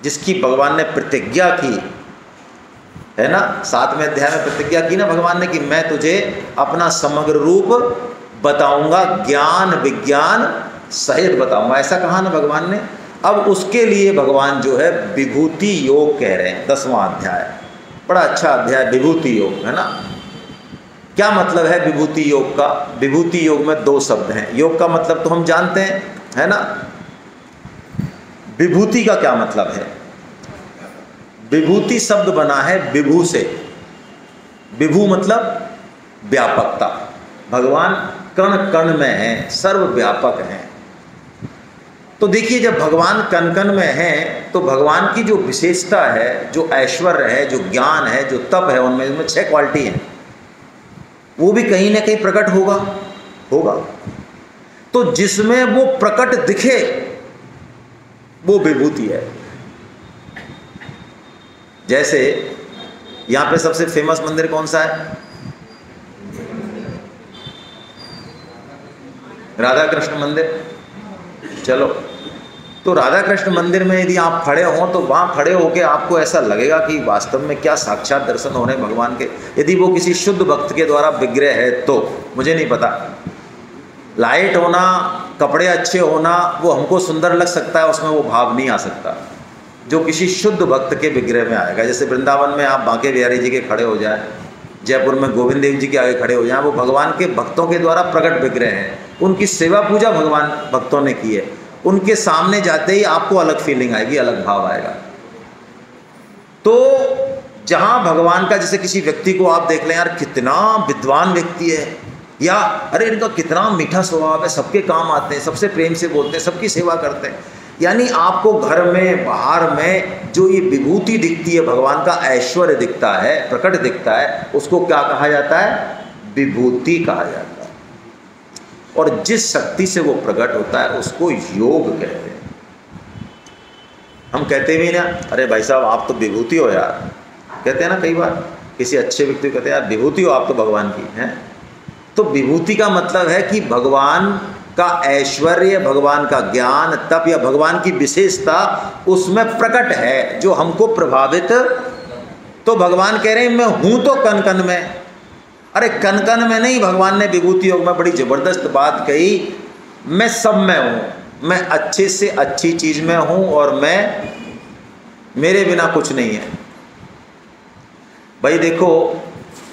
जिसकी भगवान ने प्रतिज्ञा की है ना, 7वें अध्याय में प्रतिज्ञा की ना भगवान ने कि मैं तुझे अपना समग्र रूप बताऊंगा, ज्ञान विज्ञान सहित बताऊंगा, ऐसा कहा ना भगवान ने। अब उसके लिए भगवान जो है विभूति योग कह रहे हैं, 10वां अध्याय, बड़ा अच्छा अध्याय विभूति योग, है ना। क्या मतलब है विभूति योग का? विभूति योग में 2 शब्द हैं। योग का मतलब तो हम जानते हैं, है ना। विभूति का क्या मतलब है? विभूति शब्द बना है विभू से। विभू मतलब व्यापकता। भगवान कण कण में हैं, सर्वव्यापक हैं। तो देखिए, जब भगवान कण कण में हैं तो भगवान की जो विशेषता है, जो ऐश्वर्य है, जो ज्ञान है, जो तप है, उनमें 6 क्वालिटी हैं, वो भी कहीं ना कहीं प्रकट होगा। तो जिसमें वो प्रकट दिखे वो विभूति है। जैसे यहां पे सबसे फेमस मंदिर कौन सा है? राधा कृष्ण मंदिर। चलो, तो राधा कृष्ण मंदिर में यदि आप खड़े हों तो वहाँ खड़े होकर आपको ऐसा लगेगा कि वास्तव में क्या साक्षात दर्शन हो रहे हैं भगवान के। यदि वो किसी शुद्ध भक्त के द्वारा विग्रह है तो मुझे नहीं पता, लाइट होना, कपड़े अच्छे होना, वो हमको सुंदर लग सकता है, उसमें वो भाव नहीं आ सकता जो किसी शुद्ध भक्त के विग्रह में आएगा। जैसे वृंदावन में आप बांके बिहारी जी के खड़े हो जाए, जयपुर में गोविंद देव जी के आगे खड़े हो जाए, वो भगवान के भक्तों के द्वारा प्रकट विग्रह हैं, उनकी सेवा पूजा भगवान भक्तों ने की है। उनके सामने जाते ही आपको अलग फीलिंग आएगी, अलग भाव आएगा। तो जहां भगवान का, जैसे किसी व्यक्ति को आप देख लें, यार कितना विद्वान व्यक्ति है, या अरे इनका कितना मीठा स्वभाव है, सबके काम आते हैं, सबसे प्रेम से बोलते हैं, सबकी सेवा करते हैं, यानी आपको घर में बाहर में जो ये विभूति दिखती है, भगवान का ऐश्वर्य दिखता है, प्रकट दिखता है, उसको क्या कहा जाता है? विभूति कहा जाता है। और जिस शक्ति से वो प्रकट होता है उसको योग कहते हैं। हम कहते भी ना, अरे भाई साहब आप तो विभूति हो यार, कहते हैं ना कई बार किसी अच्छे व्यक्ति को, कहते हैं यार विभूति हो आप तो भगवान की हैं। तो विभूति का मतलब है कि भगवान का ऐश्वर्य, भगवान का ज्ञान, तप या भगवान की विशेषता उसमें प्रकट है जो हमको प्रभावित। तो भगवान कह रहे हैं मैं हूं तो कण कण में। अरे कण कण में नहीं, भगवान ने विभूति योग में बड़ी जबरदस्त बात कही, मैं सब में हूं, मैं अच्छे से अच्छी चीज में हूं और मैं, मेरे बिना कुछ नहीं है। भाई देखो,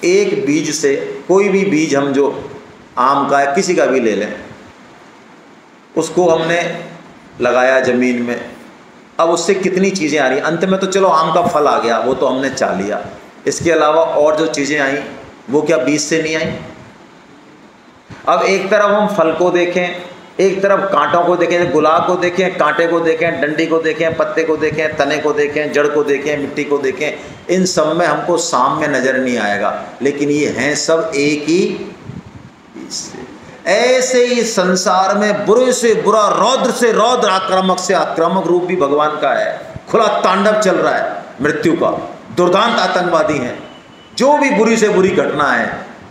एक बीज से, कोई भी बीज हम जो आम का है किसी का भी ले लें, उसको हमने लगाया जमीन में, अब उससे कितनी चीज़ें आ रही हैं, अंत में तो चलो आम का फल आ गया, वो तो हमने चा लिया। इसके अलावा और जो चीज़ें आई वो क्या बीज से नहीं आई? अब एक तरफ हम फल को देखें, एक तरफ कांटों को देखें, गुलाब को देखें, कांटे को देखें, डंडी को देखें, पत्ते को देखें, तने को देखें, जड़ को देखें, मिट्टी को देखें, इन सब में हमको साम्य नजर नहीं आएगा, लेकिन ये हैं सब एक ही बीज से। ऐसे ही संसार में बुरे से बुरा, रौद्र से रौद्र, आक्रामक से आक्रामक रूप भी भगवान का है। खुला तांडव चल रहा है मृत्यु का, दुर्दांत आतंकवादी हैं, जो भी बुरी से बुरी घटना है,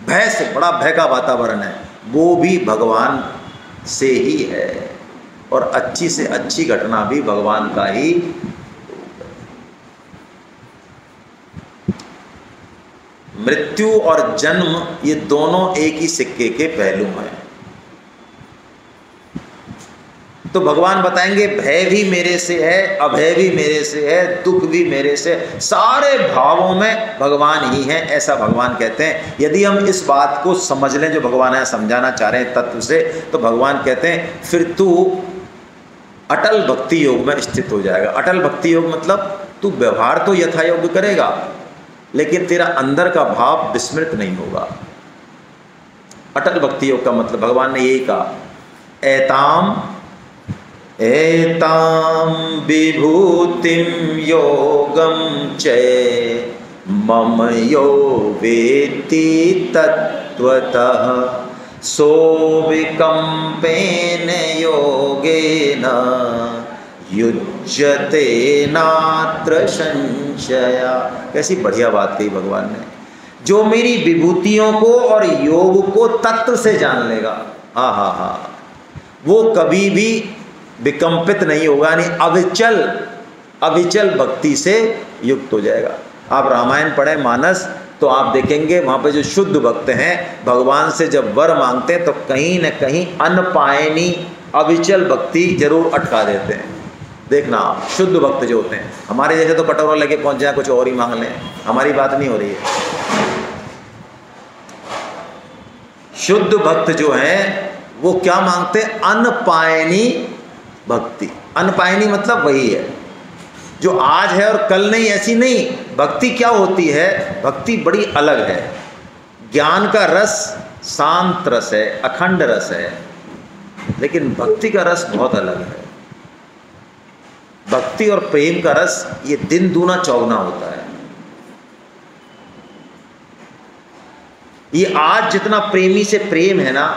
भय से बड़ा भय का वातावरण है, वो भी भगवान से ही है, और अच्छी से अच्छी घटना भी भगवान का ही। मृत्यु और जन्म ये दोनों एक ही सिक्के के पहलू हैं। तो भगवान बताएंगे भय भी मेरे से है, अभय भी मेरे से है, दुख भी मेरे से, सारे भावों में भगवान ही हैं, ऐसा भगवान कहते हैं। यदि हम इस बात को समझ लें जो भगवान यहाँ समझाना चाह रहे हैं तत्व से, तो भगवान कहते हैं फिर तू अटल भक्ति योग में स्थित हो जाएगा। अटल भक्ति योग मतलब तू व्यवहार तो यथा योग्य करेगा, लेकिन तेरा अंदर का भाव विस्मृत नहीं होगा। अटल भक्ति योग का मतलब भगवान ने यही कहा, एताम विभूतिम योगम च मम यो वेत्ति तत्वतः सो विकम्पेन योगेन युज्यते नात्र संशया। कैसी बढ़िया बात कही भगवान ने, जो मेरी विभूतियों को और योग को तत्व से जान लेगा, हाँ हाँ हाँ, वो कभी भी विकम्पित नहीं होगा, यानी अविचल अविचल भक्ति से युक्त हो जाएगा। आप रामायण पढ़ें मानस, तो आप देखेंगे वहाँ पे जो शुद्ध भक्त हैं भगवान से जब वर मांगते हैं तो कहीं न कहीं अनपायनी अविचल भक्ति जरूर अटका देते हैं। देखना आप, शुद्ध भक्त जो होते हैं, हमारे जैसे तो कटोरा लेके पहुँच जाए कुछ और ही मांग लें, हमारी बात नहीं हो रही है। शुद्ध भक्त जो हैं वो क्या मांगते हैं? अनपायनी भक्ति। अनपायनी मतलब वही है जो आज है और कल नहीं, ऐसी नहीं। भक्ति क्या होती है? भक्ति बड़ी अलग है। ज्ञान का रस शांत रस है, अखंड रस है, लेकिन भक्ति का रस बहुत अलग है। भक्ति और प्रेम का रस ये दिन दूना चौगुना होता है। ये आज जितना प्रेमी से प्रेम है ना,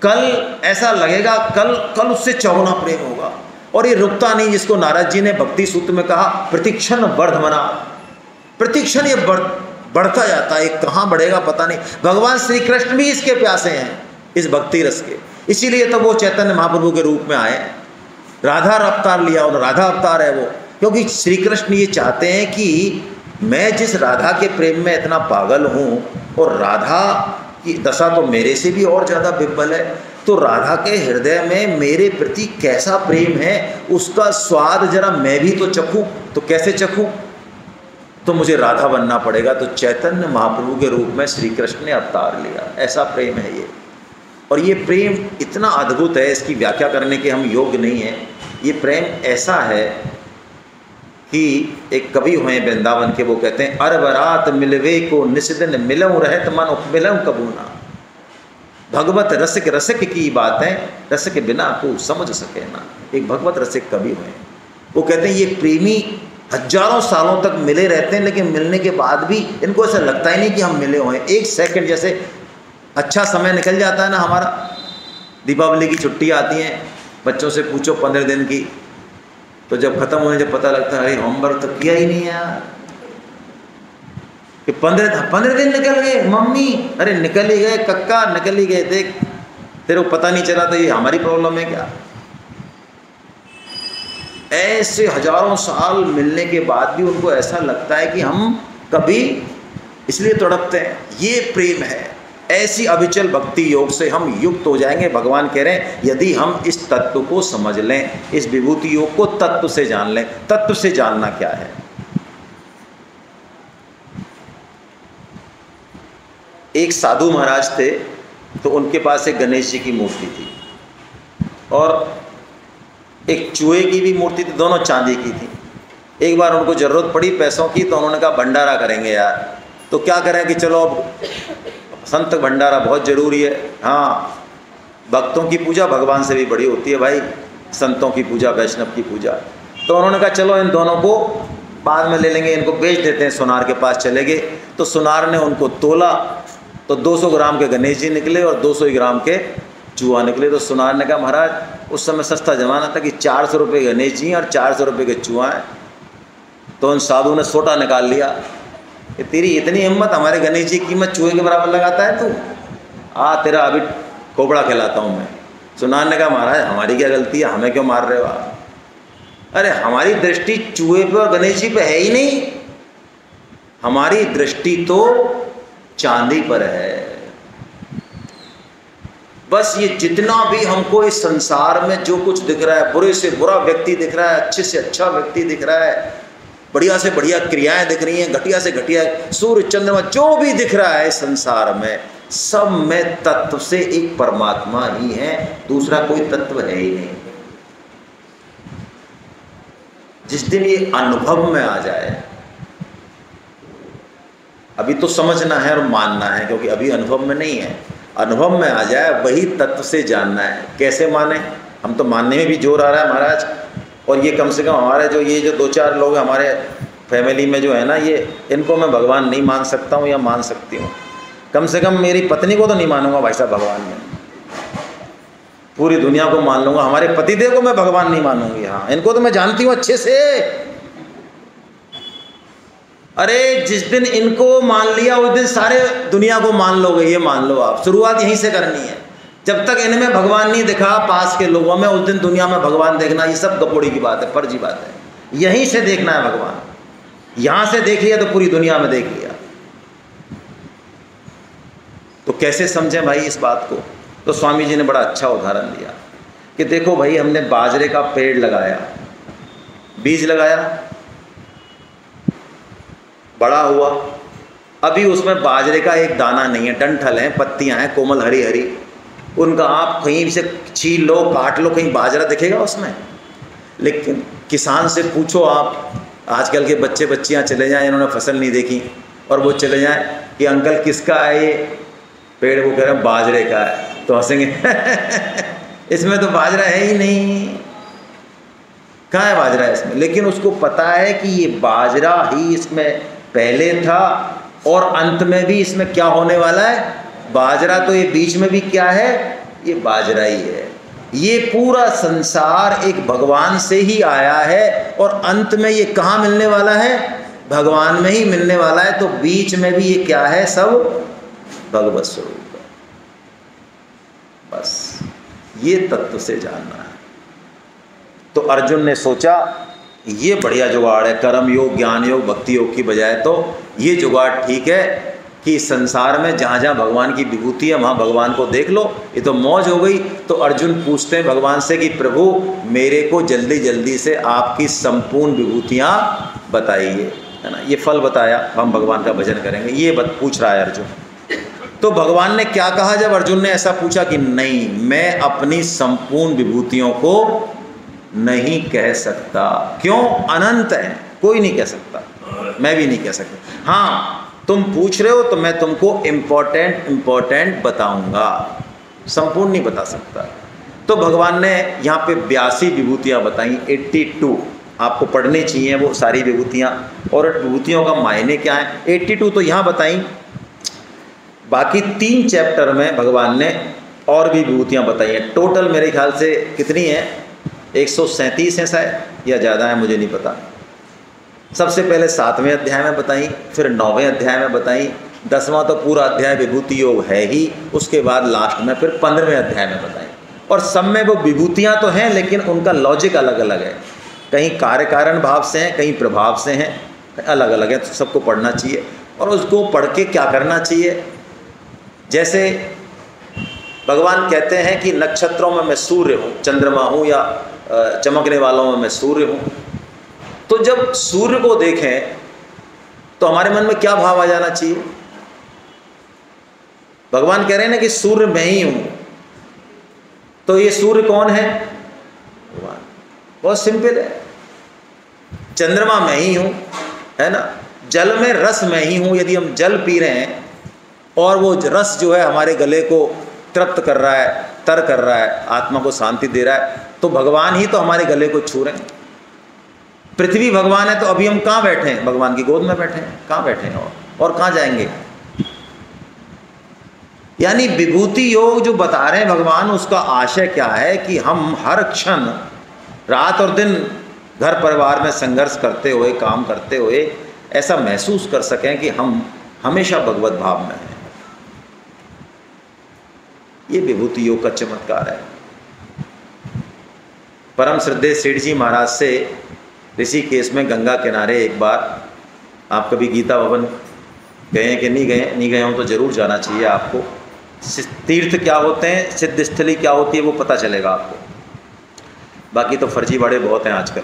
कल ऐसा लगेगा कल उससे चौगुना प्रेम होगा। और ये रुकता नहीं, जिसको नारद जी ने भक्ति सूत्र में कहा प्रतिक्षण वर्धमाना। प्रतिक्षण ये बढ़ता जाता है, कहाँ बढ़ेगा पता नहीं। भगवान श्री कृष्ण भी इसके प्यासे हैं, इस भक्ति रस के। इसीलिए तो वो चैतन्य महाप्रभु के रूप में आए, राधा अवतार लिया, और राधा अवतार है वो, क्योंकि श्री कृष्ण ये चाहते हैं कि मैं जिस राधा के प्रेम में इतना पागल हूँ, और राधा की दशा तो मेरे से भी और ज़्यादा विह्वल है, तो राधा के हृदय में मेरे प्रति कैसा प्रेम है उसका स्वाद जरा मैं भी तो चखूँ। तो कैसे चखूँ? तो मुझे राधा बनना पड़ेगा। तो चैतन्य महाप्रभु के रूप में श्री कृष्ण ने अवतार लिया। ऐसा प्रेम है ये, और ये प्रेम इतना अद्भुत है, इसकी व्याख्या करने के हम योग्य नहीं हैं। ये प्रेम ऐसा है कि एक कवि हुए वृंदावन के, वो कहते हैं अरबरात मिलवे को निस्दिन मिलऊँ रहत मन उपमिलऊँ कबूना। भगवत रसिक रसिक की बात है, रसिक के बिना को समझ सके ना। एक भगवत रसिक कवि हुए, वो कहते हैं ये प्रेमी हजारों सालों तक मिले रहते हैं, लेकिन मिलने के बाद भी इनको ऐसा लगता ही नहीं कि हम मिले हुए हैं। एक सेकंड जैसे अच्छा समय निकल जाता है ना हमारा। दीपावली की छुट्टी आती है, बच्चों से पूछो 15 दिन की, तो जब खत्म होने जब पता लगता है अरे होमवर्क तो किया ही नहीं यार, कि 15 दिन निकल गए मम्मी। अरे निकल ही गए कक्का, निकल ही गए, देख तेरे को पता नहीं चला तो ये हमारी प्रॉब्लम है क्या? ऐसे हजारों साल मिलने के बाद भी उनको ऐसा लगता है कि हम कभी, इसलिए तड़पते हैं। ये प्रेम है। ऐसी अविचल भक्ति योग से हम युक्त हो जाएंगे। भगवान कह रहे हैं यदि हम इस तत्व को समझ लें, इस विभूति योग को तत्व से जान लें। तत्व से जानना क्या है? एक साधु महाराज थे, तो उनके पास एक गणेश जी की मूर्ति थी और एक चूहे की भी मूर्ति थी, दोनों चांदी की थी। एक बार उनको ज़रूरत पड़ी पैसों की, तो उन्होंने कहा भंडारा करेंगे यार। तो क्या करें कि चलो अब संत भंडारा बहुत ज़रूरी है। हाँ, भक्तों की पूजा भगवान से भी बड़ी होती है भाई, संतों की पूजा, वैष्णव की पूजा। तो उन्होंने कहा चलो इन दोनों को बाद में ले लेंगे, इनको बेच देते हैं। सुनार के पास चले गए, तो सुनार ने उनको तोला, तो 200 ग्राम के गणेश जी निकले और 200 ग्राम के चूहा निकले। तो सुनार ने कहा महाराज उस समय सस्ता जमाना था कि 400 रुपये गणेश जी और 400 रुपये के चूहा हैं। तो उन साधु ने सोटा निकाल लिया कि तेरी इतनी हिम्मत, हमारे गणेश जी की कीमत चूहे के बराबर लगाता है तू? तेरा अभी कोबड़ा खिलाता हूँ मैं। सुनार ने कहा महाराज हमारी क्या गलती है, हमें क्यों मार रहे हो आप? अरे हमारी दृष्टि चूहे पे और गणेश जी पे है ही नहीं, हमारी दृष्टि तो चांदी पर है। बस ये जितना भी हमको इस संसार में जो कुछ दिख रहा है, बुरे से बुरा व्यक्ति दिख रहा है, अच्छे से अच्छा व्यक्ति दिख रहा है, बढ़िया से बढ़िया क्रियाएं दिख रही हैं, घटिया से घटिया सूर्य चंद्रमा जो भी दिख रहा है संसार में, सब में तत्व से एक परमात्मा ही है, दूसरा कोई तत्व है ही नहीं। जिस दिन ये अनुभव में आ जाए, अभी तो समझना है और मानना है, क्योंकि अभी अनुभव में नहीं है। अनुभव में आ जाए वही तत्व से जानना है। कैसे माने? हम तो मानने में भी जोर आ रहा है महाराज, और ये कम से कम हमारे जो 2-4 लोग हमारे फैमिली में जो है ना, ये इनको मैं भगवान नहीं मान सकता हूँ या मान सकती हूँ। कम से कम मेरी पत्नी को तो नहीं मानूंगा भाई साहब भगवान में, पूरी दुनिया को मान लूँगा, हमारे पतिदेव को मैं भगवान नहीं मानूंगी। हाँ, इनको तो मैं जानती हूँ अच्छे से। अरे जिस दिन इनको मान लिया उस दिन सारे दुनिया को मान लोगे, ये मान लो आप। शुरुआत यहीं से करनी है। जब तक इनमें भगवान नहीं दिखा पास के लोगों में, उस दिन दुनिया में भगवान देखना ये सब गपोड़ी की बात है, फर्जी बात है। यहीं से देखना है भगवान। यहां से देख लिया तो पूरी दुनिया में देख लिया। तो कैसे समझें भाई इस बात को? तो स्वामी जी ने बड़ा अच्छा उदाहरण दिया कि देखो भाई, हमने बाजरे का पेड़ लगाया, बीज लगाया, बड़ा हुआ, अभी उसमें बाजरे का एक दाना नहीं है, डंठल हैं, पत्तियां हैं कोमल हरी हरी, उनका आप कहीं से छील लो, काट लो, कहीं बाजरा दिखेगा उसमें? लेकिन किसान से पूछो आप, आजकल के बच्चे बच्चियां चले जाएं, इन्होंने फसल नहीं देखी, और वो चले जाएं कि अंकल किसका है ये पेड़, वो कह रहे हैं बाजरे का है, तो हंसेंगे इसमें तो बाजरा है ही नहीं, कहाँ है बाजरा इसमें? लेकिन उसको पता है कि ये बाजरा ही इसमें पहले था और अंत में भी इसमें क्या होने वाला है? बाजरा। तो ये बीच में भी क्या है? ये बाजरा ही है। ये पूरा संसार एक भगवान से ही आया है और अंत में ये कहाँ मिलने वाला है? भगवान में ही मिलने वाला है। तो बीच में भी ये क्या है? सब भगवत स्वरूप है। बस ये तत्व से जानना है। तो अर्जुन ने सोचा ये बढ़िया जुगाड़ है, कर्म योग, ज्ञान योग, भक्ति योग की बजाय तो ये जुगाड़ ठीक है कि संसार में जहाँ जहाँ भगवान की विभूति है वहाँ भगवान को देख लो, ये तो मौज हो गई। तो अर्जुन पूछते हैं भगवान से कि प्रभु मेरे को जल्दी जल्दी से आपकी संपूर्ण विभूतियाँ बताइए, है ना? ये फल बताया, हम भगवान का भजन करेंगे, ये पूछ रहा है अर्जुन। तो भगवान ने क्या कहा जब अर्जुन ने ऐसा पूछा कि नहीं, मैं अपनी संपूर्ण विभूतियों को नहीं कह सकता। क्यों? अनंत है, कोई नहीं कह सकता, मैं भी नहीं कह सकता। हाँ, तुम पूछ रहे हो तो मैं तुमको इम्पोर्टेंट बताऊंगा, संपूर्ण नहीं बता सकता। तो भगवान ने यहाँ पे 82 विभूतियाँ बताई, 82 आपको पढ़नी चाहिए वो सारी विभूतियाँ। और विभूतियों का मायने क्या है? 82 तो यहाँ बताई, बाकी 3 चैप्टर में भगवान ने और भी विभूतियाँ बताई हैं। टोटल मेरे ख्याल से कितनी है? 137 है शायद, या ज़्यादा है, मुझे नहीं पता। सबसे पहले 7वें अध्याय में बताई, फिर 9वें अध्याय में बताई, 10वां तो पूरा अध्याय विभूति योग है ही, उसके बाद लास्ट में फिर 15वें अध्याय में बताई। और सब में वो विभूतियाँ तो हैं लेकिन उनका लॉजिक अलग अलग है, कहीं कार्य कारण भाव से हैं, कहीं प्रभाव से हैं, अलग अलग है। तो सबको पढ़ना चाहिए और उसको पढ़ के क्या करना चाहिए? जैसे भगवान कहते हैं कि नक्षत्रों में मैं सूर्य हूँ, चंद्रमा हूँ, या चमकने वालों में मैं सूर्य हूँ। तो जब सूर्य को देखें तो हमारे मन में क्या भाव आ जाना चाहिए? भगवान कह रहे हैं ना कि सूर्य मैं ही हूँ, तो ये सूर्य कौन है? भगवान। बहुत सिंपल है। चंद्रमा मैं ही हूँ, है ना? जल में रस मैं ही हूँ। यदि हम जल पी रहे हैं और वो रस जो है हमारे गले को तृप्त कर रहा है, तर कर रहा है, आत्मा को शांति दे रहा है, तो भगवान ही तो हमारे गले को छू रहे हैं। पृथ्वी भगवान है, तो अभी हम कहाँ बैठे हैं? भगवान की गोद में बैठे हैं। कहाँ बैठे हैं और कहाँ जाएंगे? यानी विभूति योग जो बता रहे हैं भगवान, उसका आशय क्या है कि हम हर क्षण, रात और दिन, घर परिवार में संघर्ष करते हुए, काम करते हुए ऐसा महसूस कर सकें कि हम हमेशा भगवत भाव में हैं। ये विभूति योग का चमत्कार है। परम श्रद्धेय सेठ जी महाराज से ऋषिकेश में गंगा किनारे एक बार, आप कभी गीता भवन गए हैं कि नहीं गए? नहीं गए हो तो जरूर जाना चाहिए आपको। तीर्थ क्या होते हैं, सिद्ध स्थली क्या होती है, वो पता चलेगा आपको। बाकी तो फर्जीवाड़े बहुत हैं आजकल।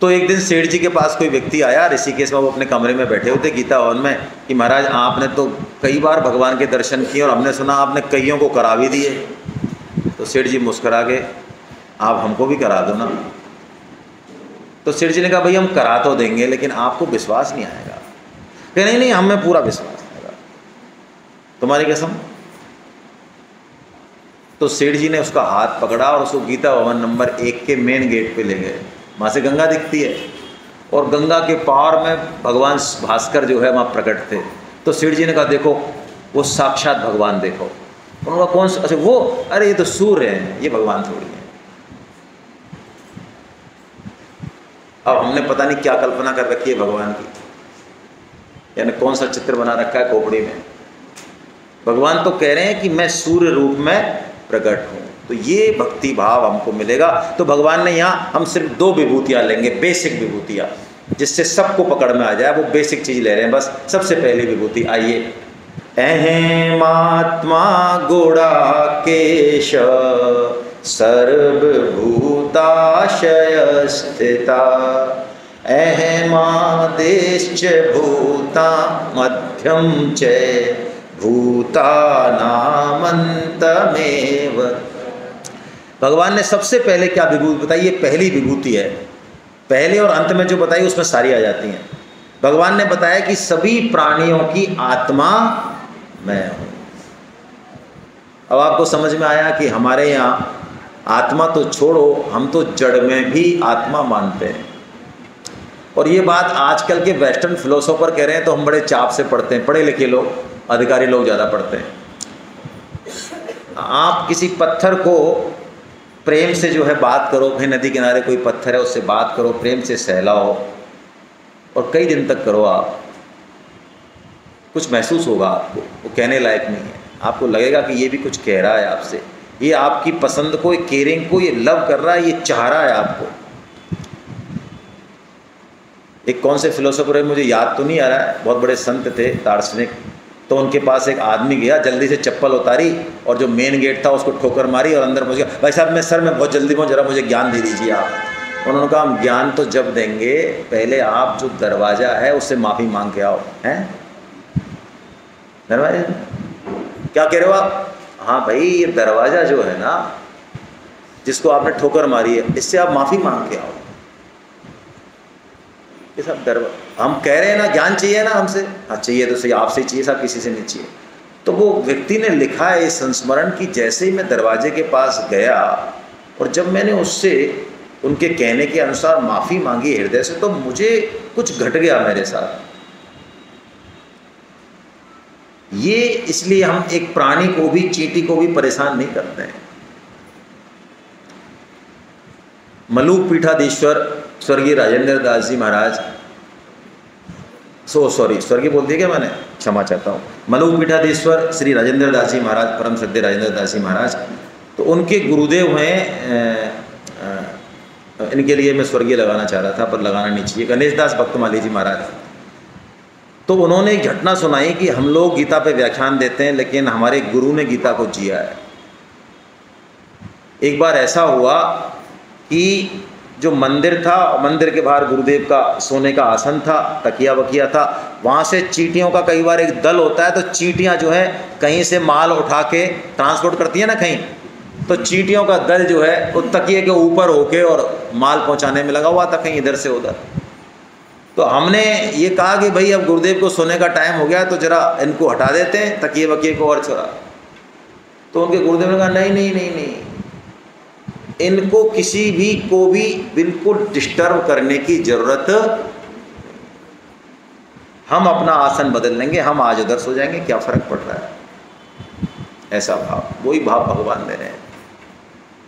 तो एक दिन सेठ जी के पास कोई व्यक्ति आया ऋषिकेश में, वो अपने कमरे में बैठे होते गीता भवन में, कि महाराज आपने तो कई बार भगवान के दर्शन किए और हमने सुना आपने कईयों को करा भी दिए। तो सेठ जी मुस्करा के, आप हमको भी करा दो ना। तो सेठ जी ने कहा भाई हम करा तो देंगे लेकिन आपको विश्वास नहीं आएगा। कह नहीं नहीं, हमें पूरा विश्वास आएगा, तुम्हारी कसम। तो सेठ जी ने उसका हाथ पकड़ा और उसको गीता भवन नंबर 1 के मेन गेट पे ले गए। वहाँ से गंगा दिखती है और गंगा के पार में भगवान भास्कर जो है वहाँ प्रकट थे। तो सेठ जी ने कहा देखो वो साक्षात भगवान देखो। उन्होंने कहा कौन सा? अच्छा वो, अरे ये तो सूर्य है, ये भगवान थोड़ी है। अब हमने पता नहीं क्या कल्पना कर रखी है भगवान की, यानी कौन सा चित्र बना रखा है खोपड़ी में। भगवान तो कह रहे हैं कि मैं सूर्य रूप में प्रकट हूँ। तो ये भक्ति भाव हमको मिलेगा। तो भगवान ने यहाँ हम सिर्फ 2 विभूतियाँ लेंगे, बेसिक विभूतियाँ, जिससे सबको पकड़ में आ जाए। वो बेसिक चीज़ ले रहे हैं बस। सबसे पहली विभूति आइए, अहमात्मा गुणाकेश सर्वभूताशय स्थिता, अहमादेश्च भूता मध्यम च भूतानामन्तमेव। भगवान ने सबसे पहले क्या विभूति बताई? ये पहली विभूति है। पहले और अंत में जो बताई उसमें सारी आ जाती हैं। भगवान ने बताया कि सभी प्राणियों की आत्मा मैं हूँ। अब आपको समझ में आया कि हमारे यहाँ आत्मा तो छोड़ो, हम तो जड़ में भी आत्मा मानते हैं। और ये बात आजकल के वेस्टर्न फिलोसोफर कह रहे हैं तो हम बड़े चाप से पढ़ते हैं, पढ़े लिखे लोग, अधिकारी लोग ज़्यादा पढ़ते हैं। आप किसी पत्थर को प्रेम से जो है बात करो, कहीं नदी किनारे कोई पत्थर है उससे बात करो, प्रेम से सहलाओ और कई दिन तक करो, आप कुछ महसूस होगा आपको, वो कहने लायक नहीं है। आपको लगेगा कि ये भी कुछ कह रहा है आपसे, ये आपकी पसंद को, ये केयरिंग को, ये लव कर रहा है, ये चाह रहा है आपको। एक कौन से फिलोसोफर है मुझे याद तो नहीं आ रहा है, बहुत बड़े संत थे दार्शनिक, तो उनके पास एक आदमी गया, जल्दी से चप्पल उतारी और जो मेन गेट था उसको ठोकर मारी और अंदर पहुंच गया। भाई साहब मैं सर में बहुत जल्दी हूँ, जरा मुझे ज्ञान दे दीजिए आप। उन्होंने कहा हम ज्ञान तो जब देंगे, पहले आप जो दरवाज़ा है उससे माफ़ी मांग के आओ। हैं दरवाजा क्या कह रहे हो आप? हाँ भाई ये दरवाज़ा जो है ना जिसको आपने ठोकर मारी है, इससे आप माफ़ी मांग के आओ। ये सब हम कह रहे हैं ना ज्ञान चाहिए ना हमसे, हाँ चाहिए तो सही, आपसे चाहिए साहब, किसी से नहीं चाहिए। तो वो व्यक्ति ने लिखा है इस संस्मरण की, जैसे ही मैं दरवाजे के पास गया और जब मैंने उससे उनके कहने के अनुसार माफ़ी मांगी हृदय से, तो मुझे कुछ घट गया मेरे साथ। ये इसलिए हम एक प्राणी को भी, चींटी को भी परेशान नहीं करते हैं। मलूक पीठाधीश्वर स्वर्गीय राजेंद्र दास जी महाराज, स्वर्गीय बोल दिया क्या मैंने, क्षमा चाहता हूँ। मलूक पीठाधीश्वर श्री राजेंद्र दास जी महाराज, परम श्रद्धेय राजेंद्र दास जी महाराज, तो उनके गुरुदेव हैं, इनके लिए मैं स्वर्गीय लगाना चाह रहा था पर लगाना नहीं चाहिए, गणेश दास भक्तमाली जी महाराज। तो उन्होंने एक घटना सुनाई कि हम लोग गीता पे व्याख्यान देते हैं लेकिन हमारे गुरु ने गीता को जिया है। एक बार ऐसा हुआ कि जो मंदिर था, मंदिर के बाहर गुरुदेव का सोने का आसन था, तकिया वकिया था, वहाँ से चींटियों का कई बार एक दल होता है, तो चींटियाँ जो है कहीं से माल उठा के ट्रांसपोर्ट करती है ना कहीं, तो चींटियों का दल जो है वो तकिए के ऊपर होके और माल पहुँचाने में लगा हुआ था, कहीं इधर से उधर। तो हमने ये कहा कि भाई अब गुरुदेव को सोने का टाइम हो गया तो जरा इनको हटा देते हैं तकिए वकिए को और छोड़ा। तो उनके गुरुदेव ने कहा नहीं नहीं नहीं नहीं, इनको किसी भी को भी बिल्कुल डिस्टर्ब करने की जरूरत, हम अपना आसन बदल लेंगे, हम आज उधर सो जाएंगे, क्या फर्क पड़ रहा है। ऐसा भाव, वही भाव भगवान दे रहे हैं।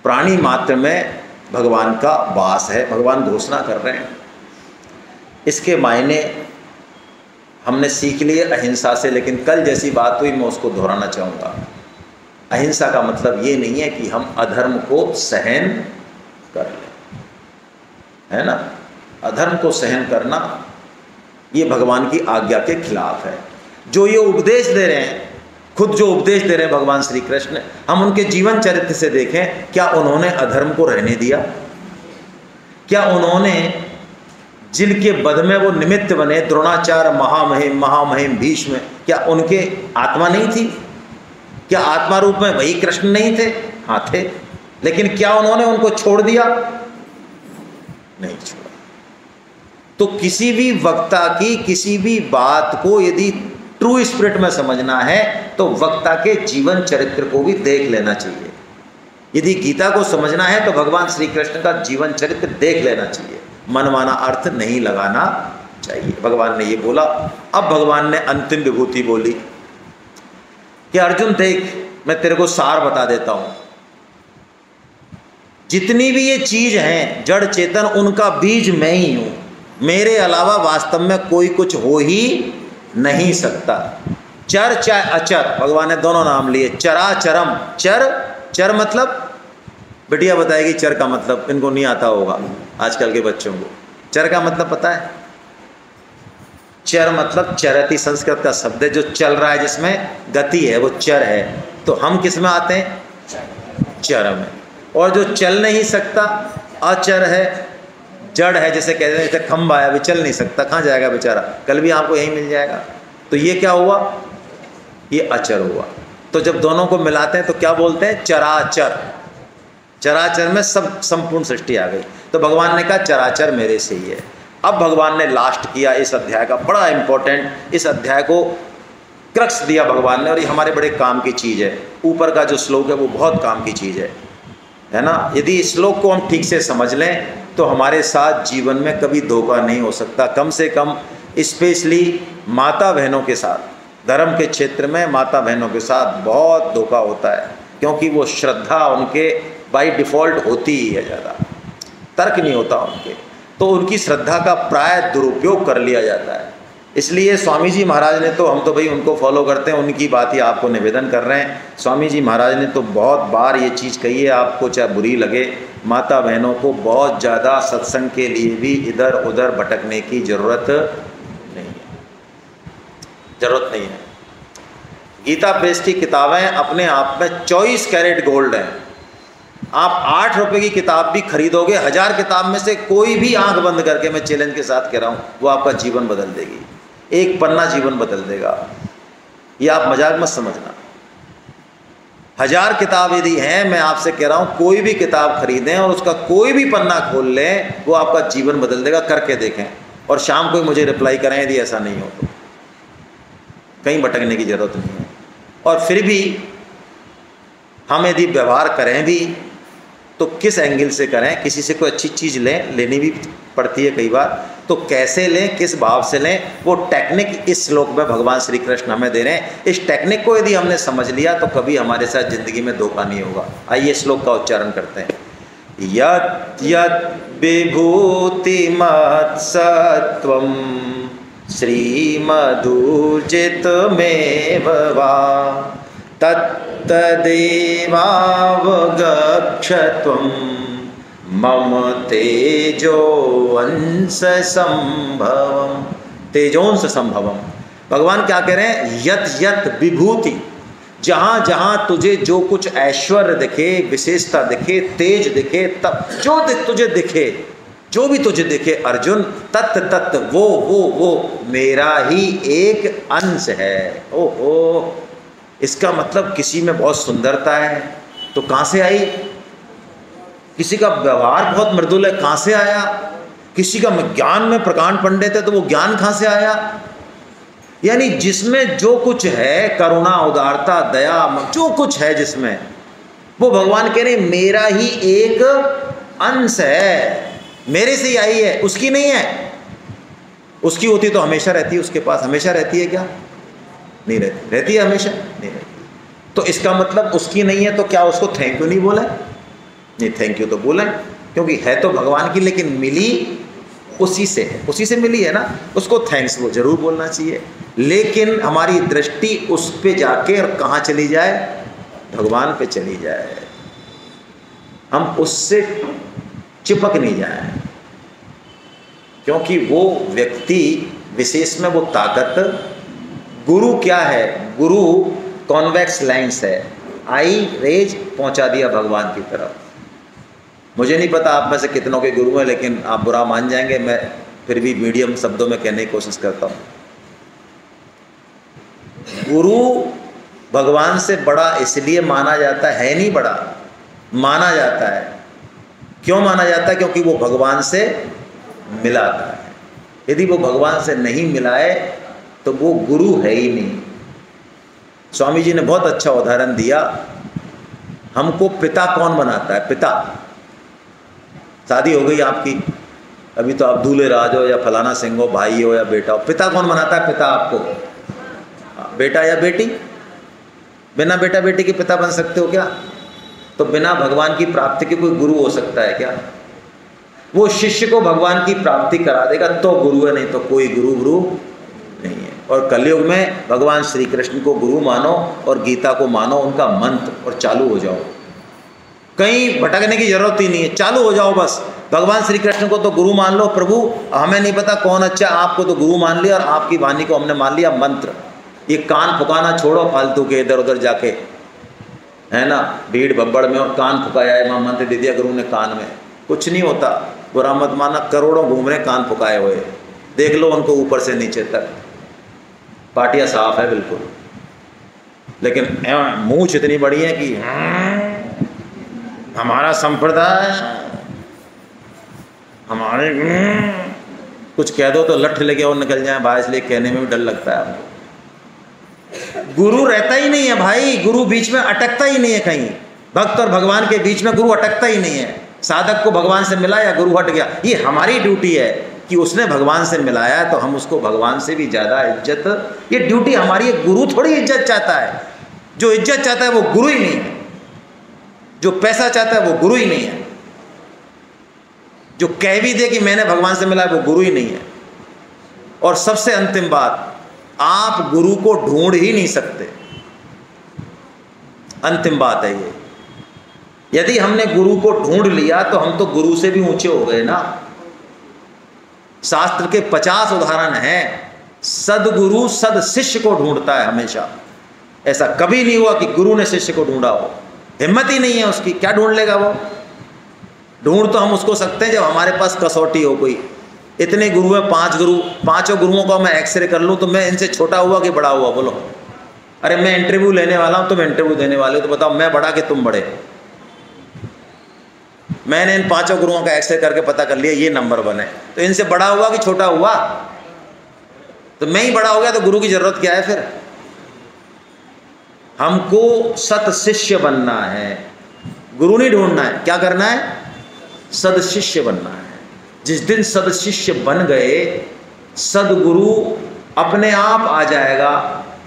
प्राणी मात्र में भगवान का वास है, भगवान घोषणा कर रहे हैं। इसके मायने हमने सीख लिए अहिंसा से, लेकिन कल जैसी बात हुई मैं उसको दोहराना चाहूँगा। अहिंसा का मतलब ये नहीं है कि हम अधर्म को सहन कर लें, है ना। अधर्म को सहन करना ये भगवान की आज्ञा के खिलाफ है। जो ये उपदेश दे रहे हैं, खुद जो उपदेश दे रहे हैं भगवान श्री कृष्ण, हम उनके जीवन चरित्र से देखें, क्या उन्होंने अधर्म को रहने दिया? क्या उन्होंने जिनके वध में वो निमित्त बने, द्रोणाचार्य, महामहिम भीष्म, क्या उनके आत्मा नहीं थी? क्या आत्मा रूप में वही कृष्ण नहीं थे? हाँ थे। लेकिन क्या उन्होंने उनको छोड़ दिया? नहीं छोड़ा। तो किसी भी वक्ता की किसी भी बात को यदि ट्रू स्पिरिट में समझना है तो वक्ता के जीवन चरित्र को भी देख लेना चाहिए। यदि गीता को समझना है तो भगवान श्री कृष्ण का जीवन चरित्र देख लेना चाहिए, मनमाना अर्थ नहीं लगाना चाहिए। भगवान ने ये बोला। अब भगवान ने अंतिम विभूति बोली कि अर्जुन देख, मैं तेरे को सार बता देता हूं, जितनी भी ये चीज हैं जड़ चेतन, उनका बीज मैं ही हूं, मेरे अलावा वास्तव में कोई कुछ हो ही नहीं सकता। चर चाहे अचर, भगवान ने दोनों नाम लिए। चराचरम, चर, चर मतलब बिटिया बताएगी चर का मतलब, इनको नहीं आता होगा आजकल के बच्चों को। चर का मतलब पता है? चर मतलब चरति, संस्कृत का शब्द है, जो चल रहा है, जिसमें गति है, वो चर है। तो हम किस में आते हैं? चर में। और जो चल नहीं सकता अचर है, जड़ है, जैसे कहते हैं जैसे खंभा है, अभी चल नहीं सकता, कहाँ जाएगा बेचारा, कल भी आपको यही मिल जाएगा। तो ये क्या हुआ? ये अचर हुआ। तो जब दोनों को मिलाते हैं तो क्या बोलते हैं? चराचर। चराचर में सब संपूर्ण सृष्टि आ गई। तो भगवान ने कहा चराचर मेरे से ही है। अब भगवान ने लास्ट किया इस अध्याय का, बड़ा इंपॉर्टेंट, इस अध्याय को क्रक्स दिया भगवान ने, और ये हमारे बड़े काम की चीज़ है। ऊपर का जो श्लोक है वो बहुत काम की चीज़ है ना। यदि इस श्लोक को हम ठीक से समझ लें तो हमारे साथ जीवन में कभी धोखा नहीं हो सकता। कम से कम स्पेशली माता बहनों के साथ, धर्म के क्षेत्र में माता बहनों के साथ बहुत धोखा होता है, क्योंकि वो श्रद्धा उनके बाय डिफ़ॉल्ट होती ही है, ज़्यादा तर्क नहीं होता उनके, तो उनकी श्रद्धा का प्राय दुरुपयोग कर लिया जाता है। इसलिए स्वामी जी महाराज ने तो, हम तो भाई उनको फॉलो करते हैं, उनकी बात ही आपको निवेदन कर रहे हैं। स्वामी जी महाराज ने तो बहुत बार ये चीज़ कही है, आपको चाहे बुरी लगे, माता बहनों को बहुत ज़्यादा सत्संग के लिए भी इधर उधर भटकने की ज़रूरत नहीं है, ज़रूरत नहीं है। गीता प्रेस की किताबें अपने आप में 24 कैरेट गोल्ड हैं। आप 8 रुपए की किताब भी खरीदोगे, 1000 किताब में से कोई भी आंख बंद करके, मैं चैलेंज के साथ कह रहा हूँ, वो आपका जीवन बदल देगी, एक पन्ना जीवन बदल देगा। ये आप मजाक मत समझना। 1000 किताब यदि हैं, मैं आपसे कह रहा हूँ कोई भी किताब खरीदें और उसका कोई भी पन्ना खोल लें, वो आपका जीवन बदल देगा। करके देखें और शाम को मुझे रिप्लाई करें यदि ऐसा नहीं हो तो। कहीं भटकने की ज़रूरत नहीं है। और फिर भी हम यदि व्यवहार करें भी तो किस एंगल से करें? किसी से कोई अच्छी चीज़ लेनी भी पड़ती है कई बार, तो कैसे लें, किस भाव से लें, वो टेक्निक इस श्लोक में भगवान श्री कृष्ण हमें दे रहे हैं। इस टेक्निक को यदि हमने समझ लिया तो कभी हमारे साथ ज़िंदगी में धोखा नहीं होगा। आइए श्लोक का उच्चारण करते हैं। यत् यत् विभूतिमत् सत्वं श्रीमधुर्जितमेव वा तत्तदेवावगच्छत्वं मम तेजोंस संभवम। तेजोंस संभवम। भगवान क्या कह रहे हैं? यत यत विभूति, जहाँ जहाँ तुझे जो कुछ ऐश्वर्य दिखे, विशेषता दिखे, तेज दिखे, तब जो तुझे दिखे, जो भी तुझे दिखे अर्जुन, तत् तत् वो मेरा ही एक अंश है। ओहो, इसका मतलब किसी में बहुत सुंदरता है तो कहाँ से आई? किसी का व्यवहार बहुत मृदुल है, कहाँ से आया? किसी का ज्ञान में प्रकांड पंडित है तो वो ज्ञान कहाँ से आया? यानी जिसमें जो कुछ है, करुणा, उदारता, दया, जो कुछ है जिसमें, वो भगवान कह रहे मेरा ही एक अंश है, मेरे से ही आई है, उसकी नहीं है। उसकी होती तो हमेशा रहती है, उसके पास हमेशा रहती है क्या? नहीं रहती। रहती है हमेशा? नहीं रहती। तो इसका मतलब उसकी नहीं है तो क्या उसको थैंक यू नहीं बोला? नहीं, थैंक यू तो बोला, क्योंकि है तो भगवान की, लेकिन मिली उसी से है, उसी से मिली है ना, उसको थैंक्स वो जरूर बोलना चाहिए। लेकिन हमारी दृष्टि उस पे जाके और कहाँ चली जाए? भगवान पे चली जाए, हम उससे चिपक नहीं जाए, क्योंकि वो व्यक्ति विशेष में वो ताकत, गुरु क्या है? गुरु कॉन्वेक्स लेंस है, आई रेज पहुंचा दिया भगवान की तरफ। मुझे नहीं पता आप में से कितनों के गुरु हैं, लेकिन आप बुरा मान जाएंगे, मैं फिर भी मीडियम शब्दों में कहने की कोशिश करता हूँ। गुरु भगवान से बड़ा इसलिए माना जाता है, नहीं बड़ा, माना जाता है। क्यों माना जाता है? क्योंकि वो भगवान से मिलाता है। यदि वो भगवान से नहीं मिलाए तो वो गुरु है ही नहीं। स्वामी जी ने बहुत अच्छा उदाहरण दिया। हमको पिता कौन बनाता है? पिता, शादी हो गई आपकी, अभी तो आप दूल्हे राज हो या फलाना सिंह हो, भाई हो या बेटा हो, पिता कौन बनाता है? पिता आपको, बेटा या बेटी। बिना बेटा बेटी के पिता बन सकते हो क्या? तो बिना भगवान की प्राप्ति के कोई गुरु हो सकता है क्या? वो शिष्य को भगवान की प्राप्ति करा देगा तो गुरु है, नहीं तो कोई गुरु नहीं है। और कलयुग में भगवान श्री कृष्ण को गुरु मानो और गीता को मानो उनका मंत्र, और चालू हो जाओ। कहीं भटकने की जरूरत ही नहीं है, चालू हो जाओ बस। भगवान श्री कृष्ण को तो गुरु मान लो, प्रभु हमें नहीं पता कौन अच्छा, आपको तो गुरु मान लिया और आपकी वाणी को हमने मान लिया मंत्र। ये कान फुकाना छोड़ो फालतू के, इधर उधर जाके, है ना, भीड़ भब्बड़ में और कान फुकाया है, मां मंत्र दे दिया गुरु ने कान में, कुछ नहीं होता। बुरा मत माना, करोड़ों घूम रहे कान फुकाए हुए, देख लो उनको ऊपर से नीचे तक, पाटिया साफ है बिल्कुल, लेकिन मूंछ इतनी बड़ी है कि हमारा संप्रदाय, हमारे कुछ कह दो तो लठ लेके और निकल जाए बाहर, इसलिए कहने में भी डर लगता है आपको। गुरु रहता ही नहीं है भाई, गुरु बीच में अटकता ही नहीं है कहीं, भक्त और भगवान के बीच में गुरु अटकता ही नहीं है। साधक को भगवान से मिला या गुरु हट गया, ये हमारी ड्यूटी है कि उसने भगवान से मिलाया तो हम उसको भगवान से भी ज़्यादा इज्जत, ये ड्यूटी हमारी है। गुरु थोड़ी इज्जत चाहता है, जो इज्जत चाहता है वो गुरु ही नहीं है, जो पैसा चाहता है वो गुरु ही नहीं है, जो कह भी दे कि मैंने भगवान से मिला है वो गुरु ही नहीं है। और सबसे अंतिम बात, आप गुरु को ढूंढ ही नहीं सकते, अंतिम बात है ये। यदि हमने गुरु को ढूंढ लिया तो हम तो गुरु से भी ऊंचे हो गए ना। शास्त्र के 50 उदाहरण हैं, सदगुरु सद शिष्य को ढूंढता है हमेशा। ऐसा कभी नहीं हुआ कि गुरु ने शिष्य को ढूंढा हो, हिम्मत ही नहीं है उसकी, क्या ढूंढ लेगा वो। ढूंढ तो हम उसको सकते हैं जब हमारे पास कसौटी हो कोई। इतने गुरु हैं, 5 गुरु, पांचों गुरुओं का मैं एक्सरे कर लूँ तो मैं इनसे छोटा हुआ कि बड़ा हुआ, बोलो। अरे मैं इंटरव्यू लेने वाला हूँ, तुम इंटरव्यू देने वाले हो, तो बताओ मैं बड़ा कि तुम बड़े। मैंने इन 5 गुरुओं का एक्सरे करके पता कर लिया ये नंबर 1 है, तो इनसे बड़ा हुआ कि छोटा हुआ? तो मैं ही बड़ा हो गया तो गुरु की जरूरत क्या है फिर। हमको सत शिष्य बनना है, गुरु नहीं ढूंढना है। क्या करना है? सद शिष्य बनना है। जिस दिन सद शिष्य बन गए, सदगुरु अपने आप आ जाएगा।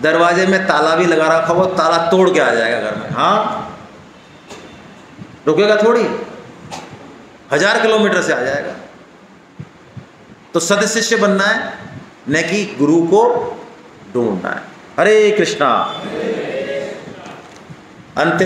दरवाजे में ताला भी लगा रखा, वो ताला तोड़ के आ जाएगा घर में। हाँ, रुकेगा थोड़ी, 1000 किलोमीटर से आ जाएगा। तो सद शिष्य बनना है, न कि गुरु को ढूंढना है। हरे कृष्णा। अंतिम